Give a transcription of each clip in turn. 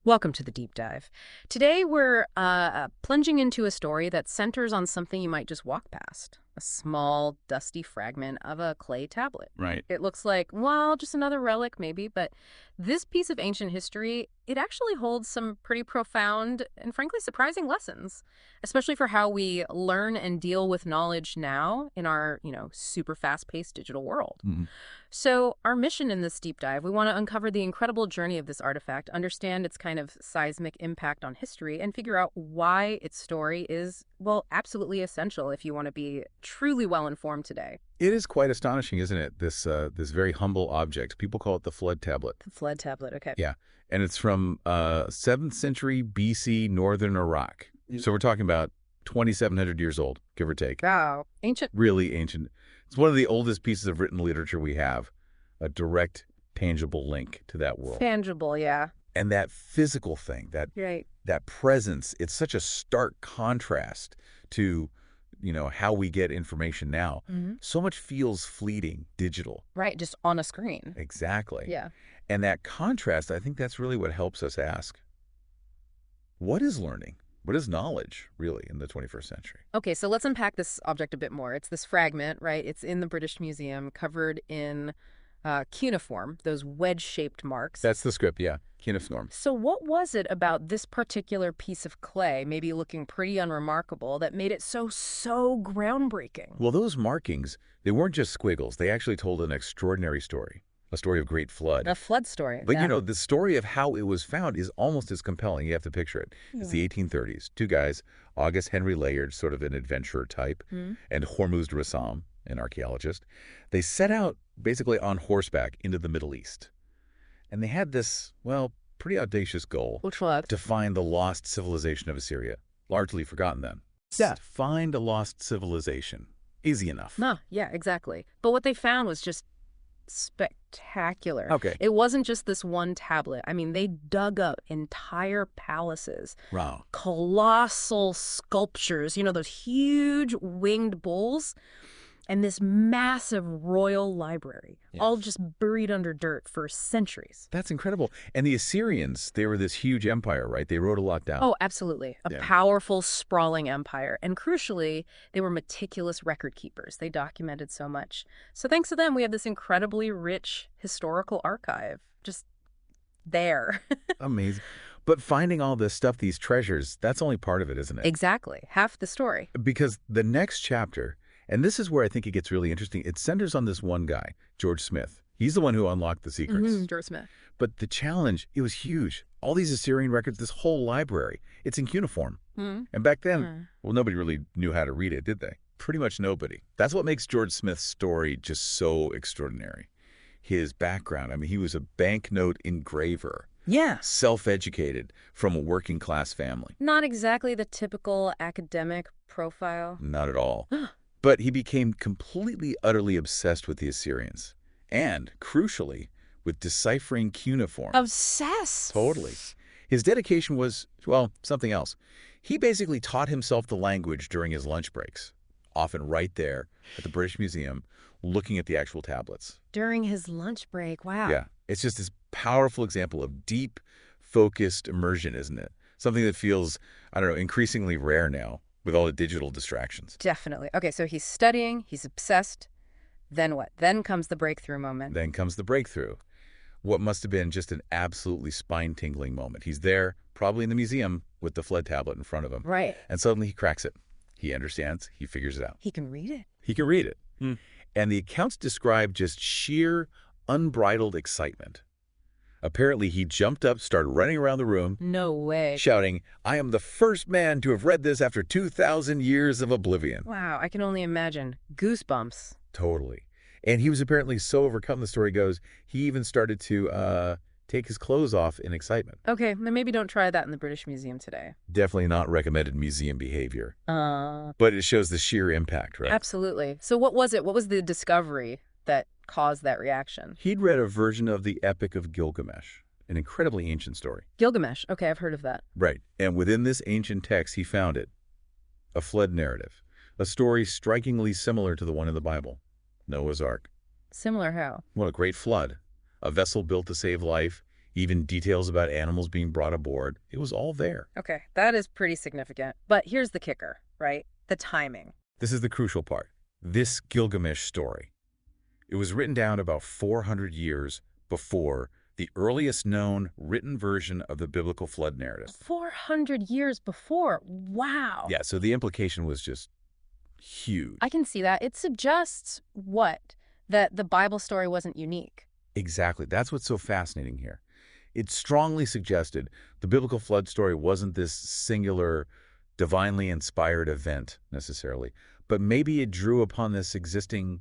Welcome to the deep dive. Today we're plunging into a story that centers on something you might just walk past, a small, dusty fragment of a clay tablet. Right. It looks like, well, just another relic maybe, but this piece of ancient history, it actually holds some pretty profound and frankly surprising lessons, especially for how we learn and deal with knowledge now in our, super fast-paced digital world. Mhm. So, our mission in this deep dive, we want to uncover the incredible journey of this artifact, understand its kind of seismic impact on history, and figure out why its story is, well, absolutely essential if you want to be truly well informed today. It is quite astonishing, isn't it? This very humble object. People call it the Flood Tablet. The flood tablet, okay. Yeah, and it's from 7th century BC, northern Iraq. So we're talking about 2,700 years old, give or take. Wow. Ancient. Really ancient. It's one of the oldest pieces of written literature we have, a direct, tangible link to that world. Tangible, yeah. And that physical thing, Right. that presence, it's such a stark contrast to, how we get information now. So much feels fleeting, digital. Right, just on a screen. Exactly. Yeah. And that contrast, I think that's really what helps us ask, what is learning? What is knowledge, really, in the 21st century? Okay, so let's unpack this object a bit more. It's this fragment, right? It's in the British Museum, covered in cuneiform, those wedge-shaped marks. That's the script, yeah. Cuneiform. So what was it about this particular piece of clay, maybe looking pretty unremarkable, that made it so groundbreaking? Well, those markings, they weren't just squiggles. They actually told an extraordinary story, a story of great flood. A flood story. But, Yeah. the story of how it was found is almost as compelling. You have to picture it. It's the 1830s. Two guys, August Henry Layard, sort of an adventurer type, Hmm? and Hormuzd Rassam, an archaeologist. They set out basically on horseback into the Middle East. And they had this, well, pretty audacious goal Which was? to find the lost civilization of Assyria, largely forgotten then. Yeah. Find a lost civilization. Easy enough. No, yeah, exactly. But what they found was just spectacular. Okay. It wasn't just this one tablet. I mean, they dug up entire palaces, Wow. colossal sculptures, those huge winged bulls, and this massive royal library, Yeah. all just buried under dirt for centuries. That's incredible. And the Assyrians, they were this huge empire, right? They wrote a lot down. Oh, absolutely. A Yeah. powerful, sprawling empire. And crucially, they were meticulous record keepers. They documented so much. So thanks to them, we have this incredibly rich historical archive just there. Amazing. But finding all this stuff, these treasures, that's only part of it, isn't it? Exactly. Half the story. Because the next chapter, and this is where I think it gets really interesting, it centers on this one guy, George Smith. He's the one who unlocked the secrets. George Smith. But the challenge, it was huge. All these Assyrian records, this whole library, it's in cuneiform. Hmm. And back then, Hmm. well, nobody really knew how to read it, did they? Pretty much nobody. That's what makes George Smith's story just so extraordinary. His background, I mean, he was a banknote engraver, Yeah. self-educated from a working-class family. Not exactly the typical academic profile. Not at all. But he became completely, utterly obsessed with the Assyrians. And, crucially, with deciphering cuneiform. Obsessed. Totally. His dedication was, well, something else. He basically taught himself the language during his lunch breaks, often right there at the British Museum, looking at the actual tablets. During his lunch break. Wow. Yeah, it's just this powerful example of deep, focused immersion, isn't it? Something that feels, I don't know, increasingly rare now with all the digital distractions. Definitely. Okay, so he's studying, he's obsessed. Then what? Then comes the breakthrough moment. Then comes the breakthrough. What must have been just an absolutely spine-tingling moment. He's there, probably in the museum, with the flood tablet in front of him. Right. And suddenly he cracks it. He understands. He figures it out. He can read it. He can read it. And the accounts describe just sheer, unbridled excitement. Apparently, he jumped up, started running around the room, No way. shouting, "I am the first man to have read this after 2,000 years of oblivion." Wow, I can only imagine. Goosebumps. Totally. And he was apparently so overcome, the story goes, he even started to take his clothes off in excitement. Okay, then maybe don't try that in the British Museum today. Definitely not recommended museum behavior. Uh, But it shows the sheer impact, right? Absolutely. So what was it? What was the discovery that caused that reaction? He'd read a version of the Epic of Gilgamesh, an incredibly ancient story. Gilgamesh. Okay, I've heard of that. Right. And within this ancient text, he found it. A flood narrative. A story strikingly similar to the one in the Bible. Noah's Ark. Similar how? What a great flood. A vessel built to save life, even details about animals being brought aboard. It was all there. Okay, that is pretty significant. But here's the kicker, right? The timing. This is the crucial part. This Gilgamesh story. It was written down about 400 years before the earliest known written version of the biblical flood narrative. 400 years before. Wow. Yeah, so the implication was just huge. I can see that. It suggests what? That the Bible story wasn't unique. Exactly. That's what's so fascinating here. It strongly suggested the biblical flood story wasn't this singular, divinely inspired event necessarily, but maybe it drew upon this existing,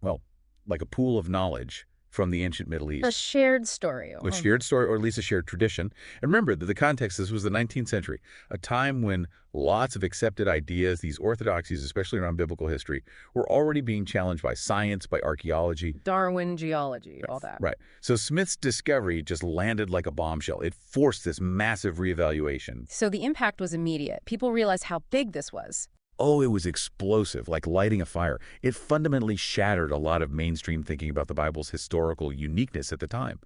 well, like a pool of knowledge from the ancient Middle East. A shared story. A shared story, or at least a shared tradition. And remember that the context, this was the 19th century, a time when lots of accepted ideas, these orthodoxies, especially around biblical history, were already being challenged by science, by archaeology. Darwin, geology, all that. Right. So Smith's discovery just landed like a bombshell. It forced this massive reevaluation. So the impact was immediate. People realized how big this was. Oh, it was explosive, like lighting a fire. It fundamentally shattered a lot of mainstream thinking about the Bible's historical uniqueness at the time.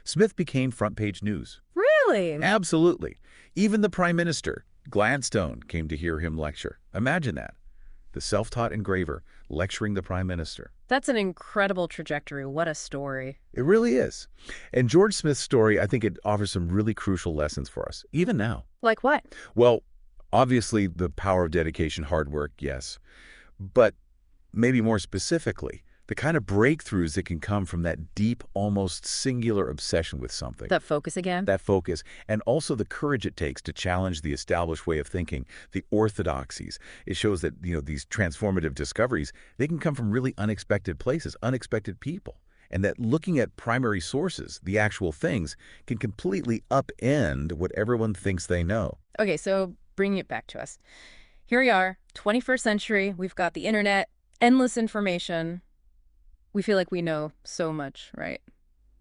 Smith became front-page news. Really? Absolutely. Even the Prime Minister, Gladstone, came to hear him lecture. Imagine that. The self-taught engraver lecturing the Prime Minister. That's an incredible trajectory. What a story. It really is. And George Smith's story, I think it offers some really crucial lessons for us, even now. Like what? Well, obviously, the power of dedication, hard work, yes. But maybe more specifically, the kind of breakthroughs that can come from that deep, almost singular obsession with something. That focus again? That focus, and also the courage it takes to challenge the established way of thinking, the orthodoxies. It shows that, these transformative discoveries, they can come from really unexpected places, unexpected people. And that looking at primary sources, the actual things, can completely upend what everyone thinks they know. Okay, so bringing it back to us. Here we are, 21st century. We've got the internet, endless information. We feel like we know so much, right?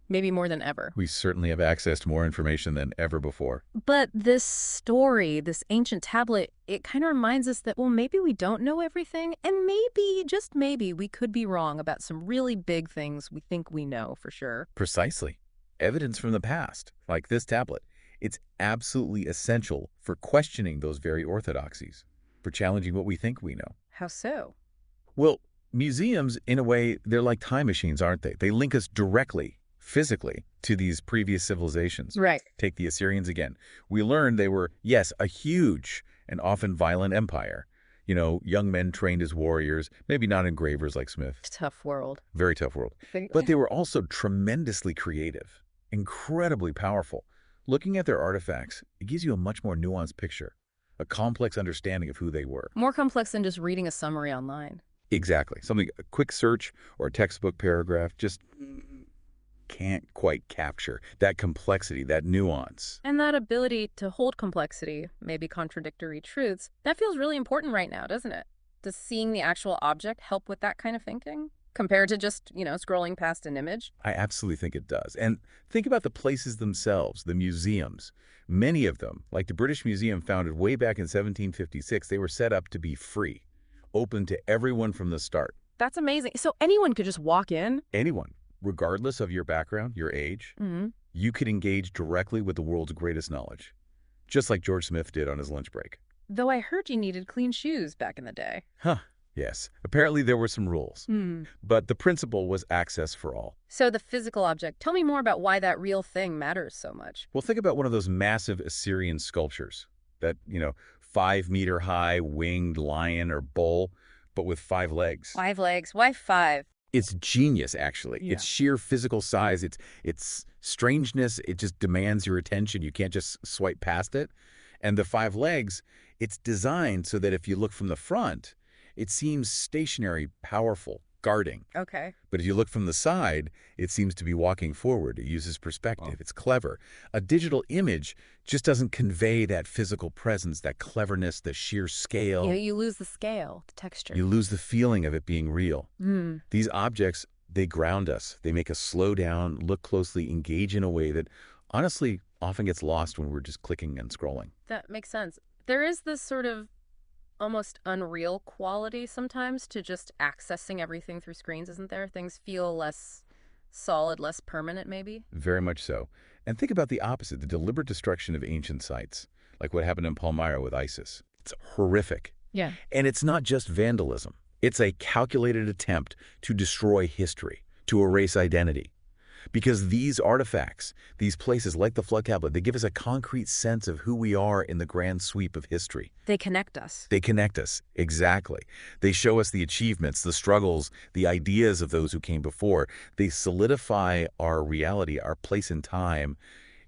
Maybe more than ever. We certainly have access to more information than ever before. But this story, this ancient tablet, it kind of reminds us that, well, maybe we don't know everything, and maybe, just maybe, we could be wrong about some really big things we think we know for sure. Precisely. Evidence from the past, like this tablet. It's absolutely essential for questioning those very orthodoxies, for challenging what we think we know. How so? Well, museums, in a way, they're like time machines, aren't they? They link us directly, physically, to these previous civilizations. Right. Take the Assyrians again. We learned they were, yes, a huge and often violent empire. Young men trained as warriors, maybe not engravers like Smith. Tough world. Very tough world. But they were also tremendously creative, incredibly powerful. Looking at their artifacts, it gives you a much more nuanced picture, a complex understanding of who they were. More complex than just reading a summary online. Exactly. Something, a quick search or a textbook paragraph just can't quite capture that complexity, that nuance. And that ability to hold complexity, maybe contradictory truths, that feels really important right now, doesn't it? Does seeing the actual object help with that kind of thinking? Compared to just, scrolling past an image? I absolutely think it does. And think about the places themselves, the museums. Many of them, like the British Museum founded way back in 1756, they were set up to be free, open to everyone from the start. That's amazing. So anyone could just walk in? Anyone, regardless of your background, your age, you could engage directly with the world's greatest knowledge, just like George Smith did on his lunch break. Though I heard you needed clean shoes back in the day. Huh. Yes. Apparently there were some rules, but the principle was access for all. So the physical object, tell me more about why that real thing matters so much. Well, think about one of those massive Assyrian sculptures, that, 5-meter-high winged lion or bull, but with 5 legs. 5 legs? Why 5? It's genius, actually. Yeah. Its sheer physical size, its strangeness, it just demands your attention. You can't just swipe past it. And the 5 legs, it's designed so that if you look from the front, it seems stationary, powerful, guarding. Okay. But if you look from the side, it seems to be walking forward. It uses perspective. It's clever. A digital image just doesn't convey that physical presence, that cleverness, the sheer scale. You lose the scale, the texture. You lose the feeling of it being real. These objects, they ground us. They make us slow down, look closely, engage in a way that, honestly, often gets lost when we're just clicking and scrolling. That makes sense. There is this sort of almost unreal quality sometimes to just accessing everything through screens, isn't there? Things feel less solid, less permanent, maybe? Very much so. And think about the opposite, the deliberate destruction of ancient sites, like what happened in Palmyra with ISIS. It's horrific. Yeah. And it's not just vandalism. It's a calculated attempt to destroy history, to erase identity. Because these artifacts, these places like the Flood Tablet, they give us a concrete sense of who we are in the grand sweep of history. They connect us. They connect us, exactly. They show us the achievements, the struggles, the ideas of those who came before. They solidify our reality, our place in time,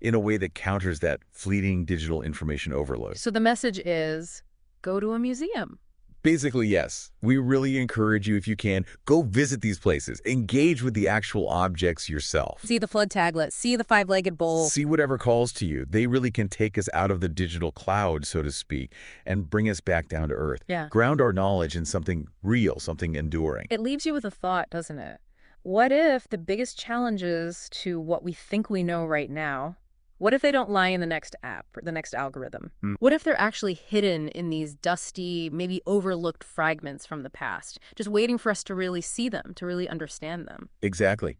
in a way that counters that fleeting digital information overload. So the message is, go to a museum. Basically, yes. We really encourage you, if you can, go visit these places. Engage with the actual objects yourself. See the Flood Tablet, see the five-legged bull. See whatever calls to you. They really can take us out of the digital cloud, so to speak, and bring us back down to earth. Yeah. Ground our knowledge in something real, something enduring. It leaves you with a thought, doesn't it? What if the biggest challenges to what we think we know right now, what if they don't lie in the next app or the next algorithm? What if they're actually hidden in these dusty, maybe overlooked fragments from the past, just waiting for us to really see them, to really understand them? Exactly.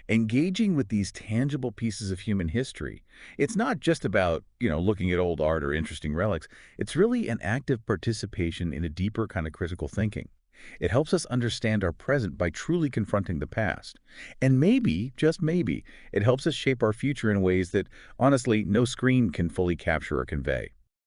Engaging with these tangible pieces of human history, it's not just about, looking at old art or interesting relics. It's really an active participation in a deeper kind of critical thinking. It helps us understand our present by truly confronting the past. And maybe, just maybe, it helps us shape our future in ways that, honestly, no screen can fully capture or convey.